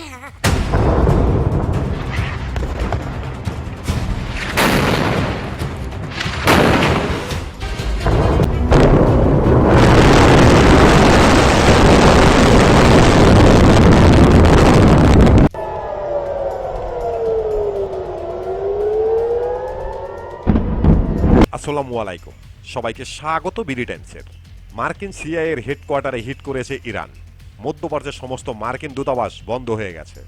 আসসালামু আলাইকুম, সবাইকে স্বাগত বিডি টাইমসের। মার্কিন সিআইএ এর হেডকোয়ার্টারে হিট করেছে ইরান। মধ্যপ্রাচ্যের সমস্ত মার্কিন দূতাবাস বন্ধ হয়ে গেছে।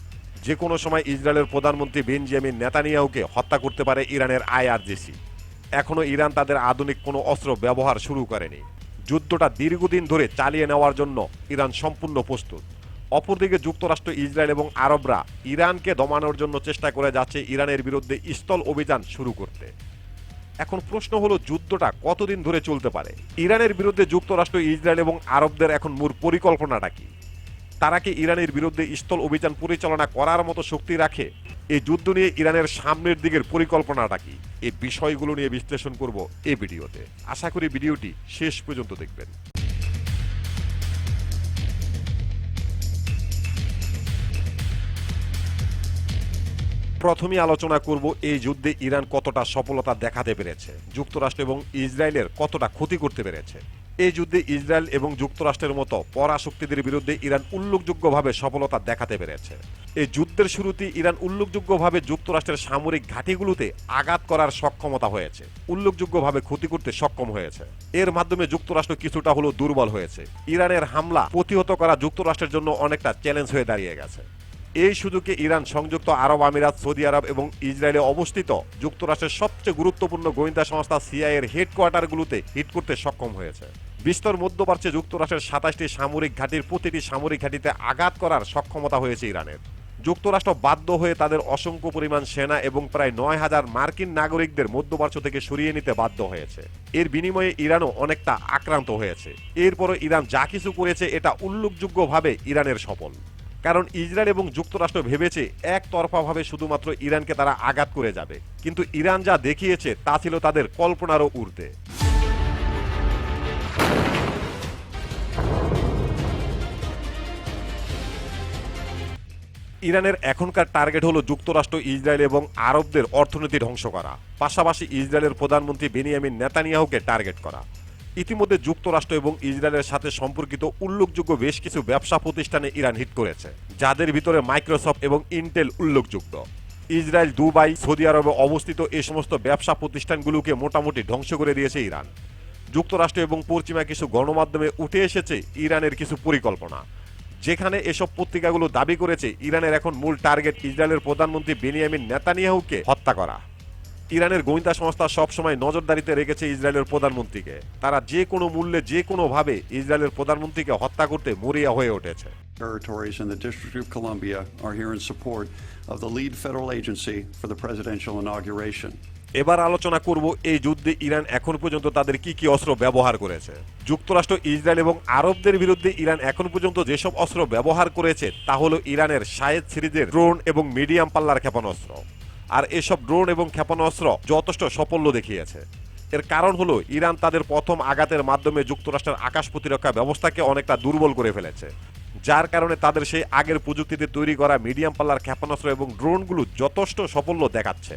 যে কোনো সময় ইসরায়েলের প্রধানমন্ত্রী বেনজামিন নেতানিয়াহুকে হত্যা করতে পারে ইরানের আইআরজিসি। এখনও ইরান তাদের আধুনিক কোনো অস্ত্র ব্যবহার শুরু করেনি। যুদ্ধটা দীর্ঘদিন ধরে চালিয়ে নেওয়ার জন্য ইরান সম্পূর্ণ প্রস্তুত। অপরদিকে যুক্তরাষ্ট্র, ইসরায়েল এবং আরবরা ইরানকে দমানোর জন্য চেষ্টা করে যাচ্ছে ইরানের বিরুদ্ধে স্থল অভিযান শুরু করতে। এখন প্রশ্ন হলো, যুদ্ধটা কতদিন ধরে চলতে পারে? ইরানের বিরুদ্ধে যুক্তরাষ্ট্র, ইসরায়েল এবং আরবদের এখন মূল পরিকল্পনাটা কি? তারা কি ইরানের বিরুদ্ধে স্থল অভিযান পরিচালনা করার মতো শক্তি রাখে? এই যুদ্ধ নিয়ে ইরানের সামনের দিকের পরিকল্পনাটা কি? এই বিষয়গুলো নিয়ে বিশ্লেষণ করব এই ভিডিওতে। আশা করি ভিডিওটি শেষ পর্যন্ত দেখবেন। প্রথমেই আলোচনা করব এই যুদ্ধে ইরান কতটা সফলতা দেখাতে পেরেছে, যুক্তরাষ্ট্র এবং ইসরায়েলের কতটা ক্ষতি করতে পেরেছে। এই যুদ্ধে ইসরায়েল এবং যুক্তরাষ্ট্রের মতো পরাশক্তিদের বিরুদ্ধে ইরান উল্লেখযোগ্যভাবে সফলতা দেখাতে পেরেছে। এই যুদ্ধের শুরুতেই ইরান উল্লেখযোগ্যভাবে যুক্তরাষ্ট্রের সামরিক ঘাঁটিগুলোতে আঘাত করার সক্ষমতা হয়েছে, উল্লেখযোগ্যভাবে ক্ষতি করতে সক্ষম হয়েছে। এর মাধ্যমে যুক্তরাষ্ট্র কিছুটা হলেও দুর্বল হয়েছে। ইরানের হামলা প্রতিহত করা যুক্তরাষ্ট্রের জন্য অনেকটা চ্যালেঞ্জ হয়ে দাঁড়িয়ে গেছে। এই সুযোগে ইরান সংযুক্ত আরব আমিরাত, সৌদি আরব এবং ইসরায়েলে অবস্থিত যুক্তরাষ্ট্রের সবচেয়ে গুরুত্বপূর্ণ গোয়েন্দা সংস্থা সিআইএ এর হেডকোয়ার্টারগুলোতে হিট করতে সক্ষম হয়েছে। বিস্তর মধ্যপ্রাচ্যে যুক্তরাষ্ট্রের ২৭টি সামরিক ঘাঁটির প্রতিটি সামরিক ঘাঁটিতে আঘাত করার সক্ষমতা হয়েছে ইরানের। যুক্তরাষ্ট্র বাধ্য হয়ে তাদের অসংখ্য পরিমাণ সেনা এবং প্রায় ৯,০০০ মার্কিন নাগরিকদের মধ্যপ্রাচ্য থেকে সরিয়ে নিতে বাধ্য হয়েছে। এর বিনিময়ে ইরানও অনেকটা আক্রান্ত হয়েছে। এরপরও ইরান যা কিছু করেছে এটা উল্লেখযোগ্যভাবে ইরানের সফল। কারণ ইসরায়েল এবং যুক্তরাষ্ট্র ভেবেছে একতরফাভাবে শুধুমাত্র ইরানকে তারা আঘাত করে যাবে, কিন্তু ইরান যা দেখিয়েছে তা ছিল তাদের কল্পনারও ঊর্ধ্বে। ইরানের এখনকার টার্গেট হলো যুক্তরাষ্ট্র, ইসরায়েল এবং আরবদের অর্থনীতি ধ্বংস করা, পাশাপাশি ইসরায়েলের প্রধানমন্ত্রী বেনিয়ামিন নেতানিয়াহুকে টার্গেট করা। ইতিমধ্যে যুক্তরাষ্ট্র এবং ইসরায়েলের সাথে সম্পর্কিত উল্লেখযোগ্য বেশ কিছু ব্যবসা প্রতিষ্ঠানে ইরান হিট করেছে, যাদের ভিতরে মাইক্রোসফট এবং ইন্টেল উল্লেখযোগ্য। ইসরায়েল, দুবাই, সৌদি আরবে অবস্থিত এই সমস্ত ব্যবসা প্রতিষ্ঠানগুলোকে মোটামুটি ধ্বংস করে দিয়েছে ইরান। যুক্তরাষ্ট্র এবং পশ্চিমা কিছু গণমাধ্যমে উঠে এসেছে ইরানের কিছু পরিকল্পনা, যেখানে এসব পত্রিকাগুলো দাবি করেছে ইরানের এখন মূল টার্গেট ইসরায়েলের প্রধানমন্ত্রী বেনিয়ামিন নেতানিয়াহুকে হত্যা করা। ইরানের গোয়েন্দা সংস্থা সবসময় নজরদারিতে রেখেছে ইসরায়েলের প্রধানমন্ত্রীকে। তারা যে কোনো মূল্যে যে কোনোভাবে ইসরায়েলের প্রধানমন্ত্রীকে হত্যা করতে মরিয়া হয়ে উঠেছে। Territories in the District of Columbia are here in support of the lead federal agency for the presidential inauguration. এবার আলোচনা করব এই যুদ্ধে ইরান এখন পর্যন্ত তাদের কি কি অস্ত্র ব্যবহার করেছে। যুক্তরাষ্ট্র, ইসরায়েল এবং আরবদের বিরুদ্ধে ইরান এখন পর্যন্ত যেসব অস্ত্র ব্যবহার করেছে তা হলো ইরানের শাহেদ সিরিজের ড্রোন এবং মিডিয়াম পাল্লার ক্ষেপণাস্ত্র। আর এসব ড্রোন এবং ক্ষেপণাস্ত্র যথেষ্ট সাফল্য দেখিয়েছে। এর কারণ হলো ইরান তাদের প্রথম আঘাতের মাধ্যমে যুক্তরাষ্ট্রের আকাশ প্রতিরক্ষা ব্যবস্থাকে অনেকটা দুর্বল করে ফেলেছে, যার কারণে তাদের সেই আগের প্রযুক্তিতে তৈরি করা মিডিয়াম পাল্লার ক্ষেপণাস্ত্র এবং ড্রোনগুলো যথেষ্ট সাফল্য দেখাচ্ছে।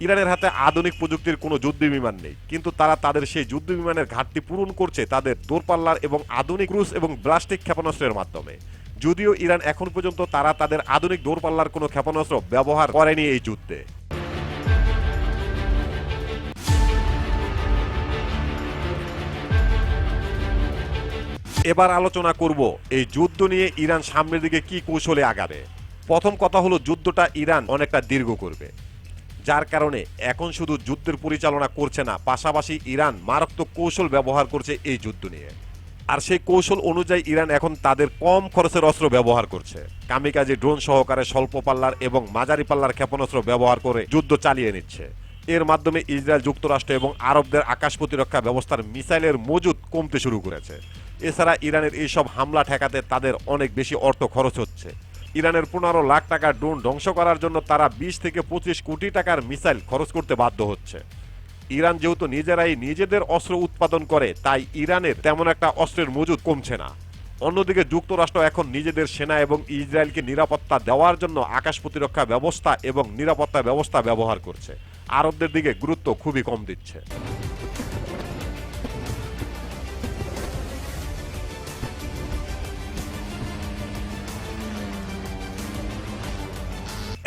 ইরানের হাতে আধুনিক প্রযুক্তির কোনো যুদ্ধ বিমান নেই, কিন্তু তারা তাদের সেই যুদ্ধ বিমানের ঘাটতি পূরণ করছে তাদের দূরপাল্লার এবং আধুনিক ক্রুজ এবং ব্লাস্টিক ক্ষেপণাস্ত্রের মাধ্যমে। যদিও ইরান এখন পর্যন্ত তারা তাদের আধুনিক দূরপাল্লার কোনো ক্ষেপণাস্ত্র ব্যবহার করেনি এই যুদ্ধে। এবার আলোচনা করব এই যুদ্ধ নিয়ে ইরান সামনের দিকে কি কৌশলে আগাবে। প্রথম কথা হলো, যুদ্ধটা ইরান অনেকটা দীর্ঘ করবে, যার কারণে এখন শুধু যুদ্ধের পরিচালনা করছে না, পাশাপাশি ইরান মারাত্মক কৌশল ব্যবহার করছে এই যুদ্ধ নিয়ে। আর সেই কৌশল অনুযায়ী ইরান এখন তাদের কম খরচের অস্ত্র ব্যবহার করছে। কামিকাজি ড্রোন সহকারে স্বল্প পাল্লার এবং মাঝারি পাল্লার ক্ষেপণাস্ত্র ব্যবহার করে যুদ্ধ চালিয়ে নিচ্ছে। এর মাধ্যমে ইসরায়েল, যুক্তরাষ্ট্র এবং আরবদের আকাশ প্রতিরক্ষা ব্যবস্থার মিসাইলের মজুদ কমতে শুরু করেছে। এছাড়া ইরানের এইসব হামলা ঠেকাতে তাদের অনেক বেশি অর্থ খরচ হচ্ছে। ইরানের ১৫ লাখ টাকার ড্রোন ধ্বংস করার জন্য তারা ২০ থেকে ২৫ কোটি টাকার মিসাইল খরচ করতে বাধ্য হচ্ছে। ইরান যেহেতু নিজেরাই নিজেদের অস্ত্র উৎপাদন করে, তাই ইরানের তেমন একটা অস্ত্রের মজুদ কমছে না। অন্যদিকে যুক্তরাষ্ট্র এখন নিজেদের সেনা এবং ইসরায়েলকে নিরাপত্তা দেওয়ার জন্য আকাশ প্রতিরক্ষা ব্যবস্থা এবং নিরাপত্তা ব্যবস্থা ব্যবহার করছে। আরবদের দিকে গুরুত্ব খুবই কম দিচ্ছে।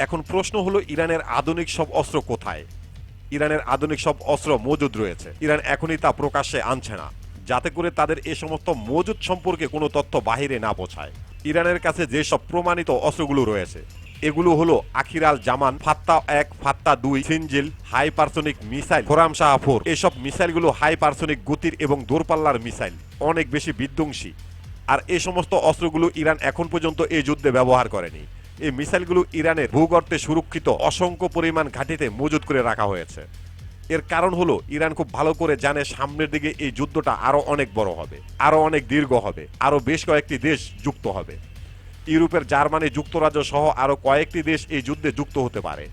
এখন প্রশ্ন হলো ইরানের আধুনিক সব অস্ত্র কোথায়? ইরানের আধুনিক সব অস্ত্র মজুদ রয়েছে, ইরান এখনই তা প্রকাশ্যে আনছে না, যাতে করে তাদের এ সমস্ত মজুদ সম্পর্কে কোনো তথ্য বাহিরে না পৌঁছায়। ইরানের কাছে যেসব প্রমাণিত অস্ত্রগুলো রয়েছে এগুলো হলো আখিরাল জামান, ফাত্তা 1, ফাত্তা 2, সিনজিল, হাইপারসোনিক মিসাইল, খোরামশাহ 4। এসব মিসাইলগুলো হাইপারসোনিক গতির এবং দূরপাল্লার মিসাইল, অনেক বেশি বিধ্বংসী। আর এই সমস্ত অস্ত্রগুলো ইরান এখন পর্যন্ত এই যুদ্ধে ব্যবহার করেনি। এই মিসাইলগুলো ইরানের ভূগর্ভে সুরক্ষিত অসংখ্য পরিমাণ ঘাঁটিতে মজুত করে রাখা হয়েছে। এর কারণ হলো ইরান খুব ভালো করে জানে সামনের দিকে এই যুদ্ধটা আরো অনেক বড় হবে, আরো অনেক দীর্ঘ হবে, আরো বেশ কয়েকটি দেশ যুক্ত হবে। ইউরোপের জার্মানি, যুক্তরাজ্য সহ আরো কয়েকটি দেশ এই যুদ্ধে যুক্ত হতে পারে।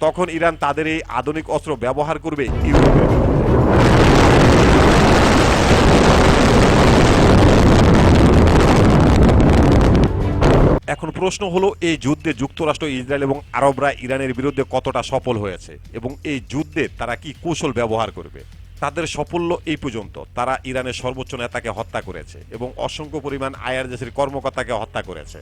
তখন ইরান তাদের এই আধুনিক অস্ত্র ব্যবহার করবে ইউরোপে। এখন প্রশ্ন হলো এই যুদ্ধে যুক্তরাষ্ট্র, ইসরায়েল এবং আরবরা ইরানের বিরুদ্ধে কতটা সফল হয়েছে এবং এই যুদ্ধে তারা কি কৌশল ব্যবহার করবে। তাদের সাফল্য এই পর্যন্ত, তারা ইরানের সর্বোচ্চ নেতাকে হত্যা করেছে এবং অসংখ্য পরিমাণ আইআরজিসির কর্মকর্তাকে হত্যা করেছে।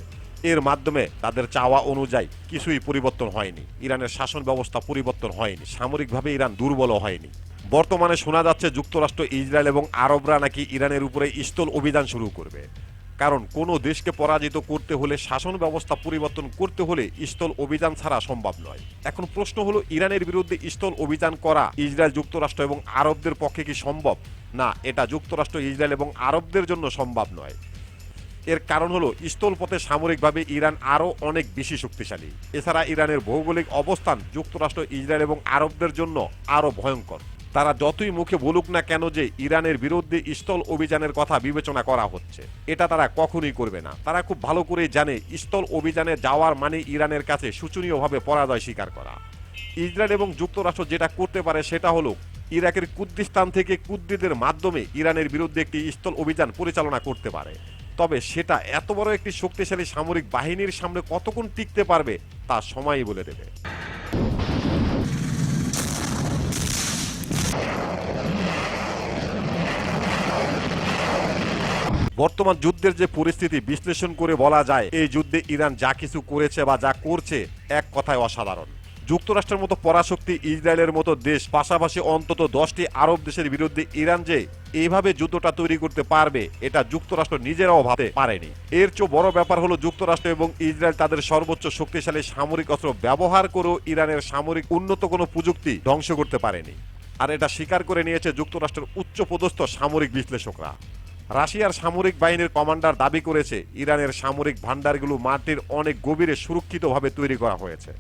এর মাধ্যমে তাদের চাওয়া অনুযায়ী কিছুই পরিবর্তন হয়নি, ইরানের শাসন ব্যবস্থা পরিবর্তন হয়নি, সামরিকভাবে ইরান দুর্বল হয়নি। বর্তমানে শোনা যাচ্ছে যুক্তরাষ্ট্র, ইসরায়েল এবং আরবরা নাকি ইরানের উপরে স্থল অভিযান শুরু করবে। কারণ কোনো দেশকে পরাজিত করতে হলে, শাসন ব্যবস্থা পরিবর্তন করতে হলে স্থল অভিযান ছাড়া সম্ভব নয়। এখন প্রশ্ন হলো ইরানের বিরুদ্ধে স্থল অভিযান করা ইসরায়েল, যুক্তরাষ্ট্র এবং আরবদের পক্ষে কি সম্ভব? না, এটা যুক্তরাষ্ট্র, ইসরায়েল এবং আরবদের জন্য সম্ভব নয়। এর কারণ হলো স্থলপথে সামরিকভাবে ইরান আরও অনেক বেশি শক্তিশালী। এছাড়া ইরানের ভৌগোলিক অবস্থান যুক্তরাষ্ট্র, ইসরায়েল এবং আরবদের জন্য আরও ভয়ঙ্কর। তারা যতই মুখে বলুক না কেন যে ইরানের বিরুদ্ধে স্থল অভিযানের কথা বিবেচনা করা হচ্ছে, এটা তারা কখনোই করবে না। তারা খুব ভালো করেই জানে স্থল অভিযানে যাওয়ার মানে ইরানের কাছে শোচনীয়ভাবে পরাজয় স্বীকার করা। ইসরায়েল এবং যুক্তরাষ্ট্র যেটা করতে পারে সেটা হলো ইরাকের কুর্দিস্তান থেকে কুর্দিদের মাধ্যমে ইরানের বিরুদ্ধে একটি স্থল অভিযান পরিচালনা করতে পারে। তবে সেটা এত বড় একটি শক্তিশালী সামরিক বাহিনীর সামনে কতক্ষণ টিকতে পারবে তা সময়ই বলে দেবে। বর্তমান যুদ্ধের যে পরিস্থিতি বিশ্লেষণ করে বলা যায়, এই যুদ্ধে ইরান যা কিছু করেছে বা যা করছে এক কথায় অসাধারণ। যুক্তরাষ্ট্রের মতো পরাশক্তি, ইসরায়েলের মতো দেশ, পাশাপাশি অন্তত 10টি আরব দেশের বিরুদ্ধে ইরান যে এইভাবে যুদ্ধটা তৈরি করতে পারবে এটা যুক্তরাষ্ট্র নিজেরাও ভাবতে পারেনি। এর চেয়ে বড় ব্যাপার হলো যুক্তরাষ্ট্র এবং ইসরায়েল তাদের সর্বোচ্চ শক্তিশালী সামরিক অস্ত্র ব্যবহার করেও ইরানের সামরিক উন্নত কোনো প্রযুক্তি ধ্বংস করতে পারেনি। আর এটা স্বীকার করে নিয়েছে যুক্তরাষ্ট্রের উচ্চপদস্থ সামরিক বিশ্লেষকরা। রাশিয়ার সামরিক বাহিনীর কমান্ডার দাবি করেছে ইরানের সামরিক ভান্ডারগুলো মাটির অনেক গভীরে সুরক্ষিতভাবে তৈরি করা হয়েছে,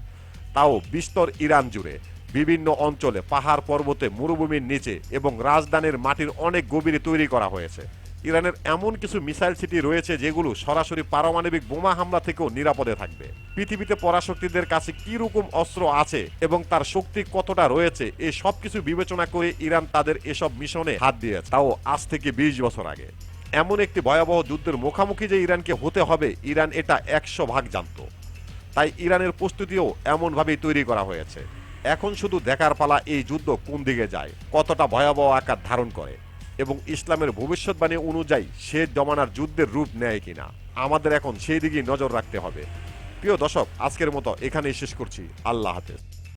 তাও বিস্তর ইরান জুড়ে বিভিন্ন অঞ্চলে, পাহাড় পর্বতে, মরুভূমির নিচে এবং রাজধানীর মাটির অনেক গভীরে তৈরি করা হয়েছে। ইরানের এমন কিছু মিসাইল সিটি রয়েছে যেগুলো সরাসরি পারমাণবিক বোমা হামলা থেকেও নিরাপদে থাকবে। পৃথিবীতে পরাশক্তিদের কাছে কি রকম অস্ত্র আছে এবং তার শক্তি কতটা রয়েছে, এই সব কিছু বিবেচনা করে ইরান তাদের এসব মিশনে হাত দিয়েছে, তাও আজ থেকে 20 বছর আগে। এমন একটি ভয়াবহ যুদ্ধের মুখোমুখি যে ইরানকে হতে হবে, ইরান এটা 100 ভাগ জানত। তাই ইরানের প্রস্তুতিও এমনভাবেই তৈরি করা হয়েছে। এখন শুধু দেখার পালা এই যুদ্ধ কোন দিকে যায়, কতটা ভয়াবহ আকার ধারণ করে এবং ইসলামের ভবিষ্যৎবাণী অনুযায়ী শেষ জমানার যুদ্ধের রূপ নেয় কিনা। আমাদের এখন সেই দিকেই নজর রাখতে হবে। প্রিয় দর্শক, আজকের মতো এখানেই শেষ করছি। আল্লাহ হাফেজ।